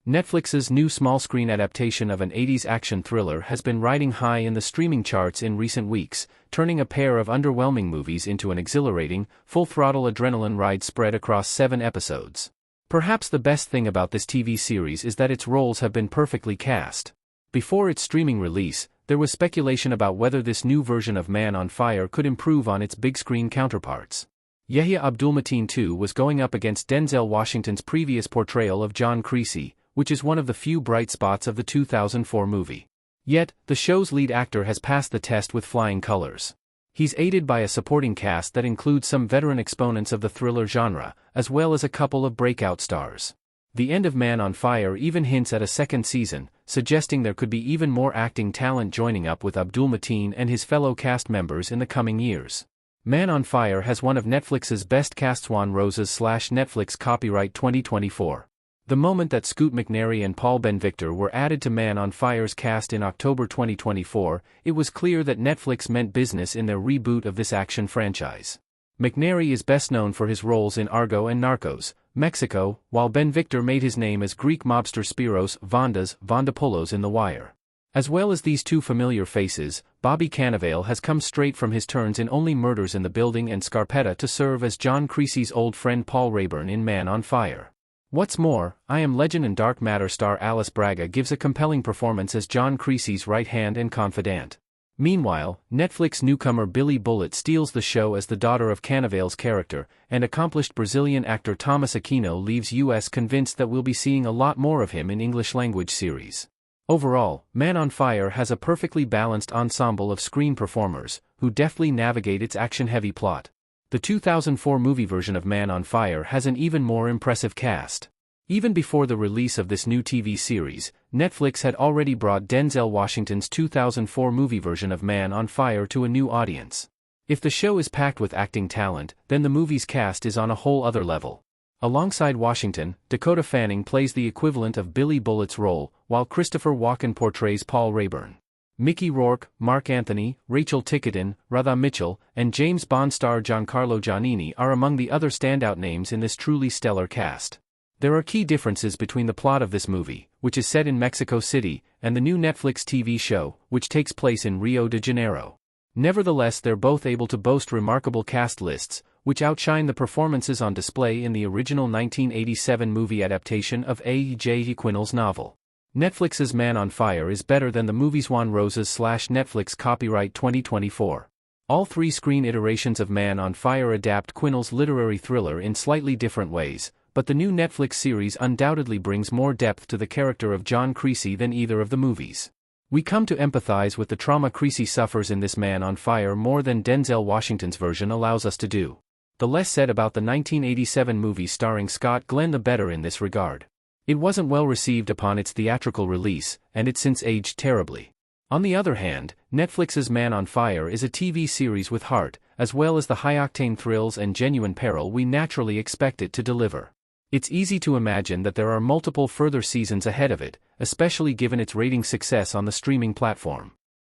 Netflix's new small-screen adaptation of an 80s action thriller has been riding high in the streaming charts in recent weeks, turning a pair of underwhelming movies into an exhilarating, full-throttle adrenaline ride spread across 7 episodes. Perhaps the best thing about this TV series is that its roles have been perfectly cast. Before its streaming release, there was speculation about whether this new version of Man on Fire could improve on its big-screen counterparts. Yahya Abdul-Mateen II was going up against Denzel Washington's previous portrayal of John Creasy, which is one of the few bright spots of the 2004 movie. Yet, the show's lead actor has passed the test with flying colors. He's aided by a supporting cast that includes some veteran exponents of the thriller genre, as well as a couple of breakout stars. The end of Man on Fire even hints at a second season, suggesting there could be even more acting talent joining up with Abdul-Mateen and his fellow cast members in the coming years. Man on Fire has one of Netflix's best casts. Swan Roses / Netflix copyright 2024. The moment that Scoot McNairy and Paul Ben-Victor were added to Man on Fire's cast in October 2024, it was clear that Netflix meant business in their reboot of this action franchise. McNairy is best known for his roles in Argo and Narcos, Mexico, while Ben-Victor made his name as Greek mobster Spiros Vandopoulos in The Wire. As well as these two familiar faces, Bobby Cannavale has come straight from his turns in Only Murders in the Building and Scarpetta to serve as John Creasy's old friend Paul Rayburn in Man on Fire. What's more, I Am Legend and Dark Matter star Alice Braga gives a compelling performance as John Creasy's right hand and confidant. Meanwhile, Netflix newcomer Billie Boullet steals the show as the daughter of Cannavale's character, and accomplished Brazilian actor Thomas Aquino leaves us convinced that we'll be seeing a lot more of him in English-language series. Overall, Man on Fire has a perfectly balanced ensemble of screen performers, who deftly navigate its action-heavy plot. The 2004 movie version of Man on Fire has an even more impressive cast. Even before the release of this new TV series, Netflix had already brought Denzel Washington's 2004 movie version of Man on Fire to a new audience. If the show is packed with acting talent, then the movie's cast is on a whole other level. Alongside Washington, Dakota Fanning plays the equivalent of Billie Bullett's role, while Christopher Walken portrays Paul Rayburn. Mickey Rourke, Mark Anthony, Rachel Ticotin, Radha Mitchell, and James Bond star Giancarlo Giannini are among the other standout names in this truly stellar cast. There are key differences between the plot of this movie, which is set in Mexico City, and the new Netflix TV show, which takes place in Rio de Janeiro. Nevertheless, they're both able to boast remarkable cast lists, which outshine the performances on display in the original 1987 movie adaptation of A.J. Quinnell's novel. Netflix's Man on Fire is better than the movie Swan Roses / Netflix copyright 2024. All 3 screen iterations of Man on Fire adapt Quinnell's literary thriller in slightly different ways, but the new Netflix series undoubtedly brings more depth to the character of John Creasy than either of the movies. We come to empathize with the trauma Creasy suffers in this Man on Fire more than Denzel Washington's version allows us to do. The less said about the 1987 movie starring Scott Glenn the better in this regard. It wasn't well received upon its theatrical release, and it's since aged terribly. On the other hand, Netflix's Man on Fire is a TV series with heart, as well as the high-octane thrills and genuine peril we naturally expect it to deliver. It's easy to imagine that there are multiple further seasons ahead of it, especially given its rating success on the streaming platform.